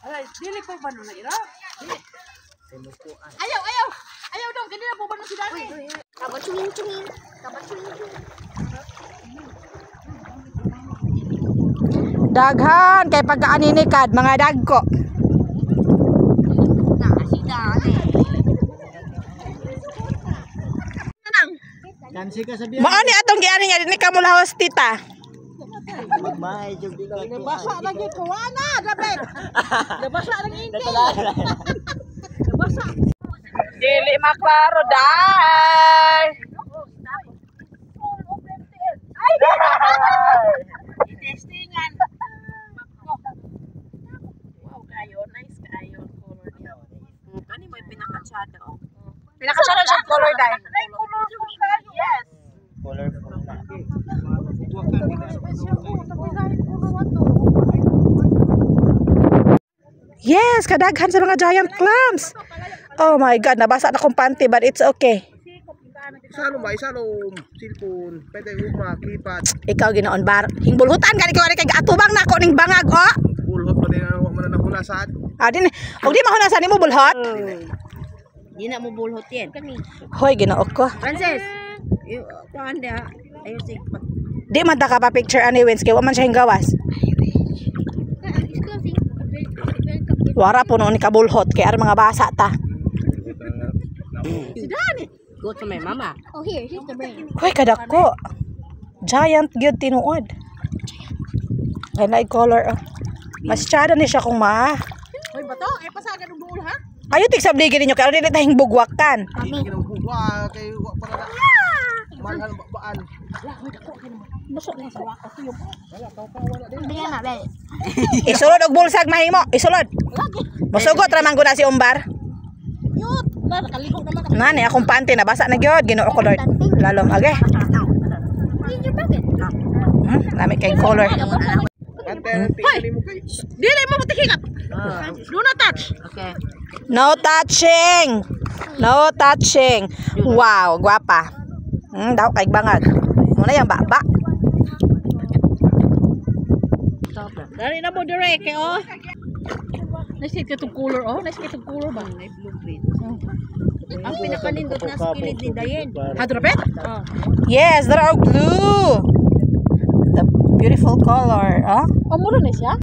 Ay, dili po ba nung ira? Ayaw, ayaw. Ayaw daw, ganyan po ba nung si Dani? Kabachungin-chungin. Kabachungin-chungin. Daghan kay pagkaaninikad mga dagko. Na, si Dani. Kansi ka sabihan. Mao ni atong giani nga ni kamulahos tita. Magmay jud di ka. Nabasa na yung kawana, dapat. Nabasa na yung hindi. Nabasa. Dili maklaro day. Ay! Testingan. Wow, kayo. Nice kayo. Color niya. Kani mo yung pinakatsada. Pinakatsada siya color day. Ay, color mo kayo. Yes. Colorful na. Yes, kadaghan sa mga giant clams. Oh my God, nabasa na kong panty but it's okay. Isano ba? Isano cellphone. Pwede uma, keypad. Ikaw ginoon bar. Hingbulhutan gani ko kay atubang nako ning bangag oh. Bulhot pa din ang man na hunasan. Din, og di mahunasan nimo bulhot. Di na mo bulhot yan. Hoy, Ginoo ko. Frances. Kuhaan dia. Ayaw sig. Di man ta ka pa picture ani Wins kay wa man siya hinggawas. Wara po noon ni kabulhot kay ar mga basa ta. Si Dani. Go to my mama. Oh, here. Here's the brain. Hoy, kadako. Giant gyud tinuod. Kay na color oh. Mas tsada ni siya kung ma. Hoy, bato. Ay, pasagan ng buol, ha? Ayo tik sabligin ninyo kay dili tayong bugwakan. Hindi ka nang buwa kay wa pa na. Mahal baan. Busog na sa wako tuyo. Hindi na, be. Isulod og bulsag mahimo. Isulod. Musugot ra man gud na si Umbar. Yut. Nakaligog naman ako. Nani akong panty nabasa na gyud Ginoo ko Lord. Lalong age. Nami kay color. Ante mo kay. Dili mo matikikap. Do not touch. Okay. No touching. No touching. Wow, gwapa. Daw kay bangag. Muna yang baba. Dali na mo direct, oh. Nice ka itong color, oh. Nice ka itong color ba? May blueprint. Ang pinakanindot na skillet ni Dayen. Hadropet? Yes, they're all blue. The beautiful color, huh? Oh, muro na siya?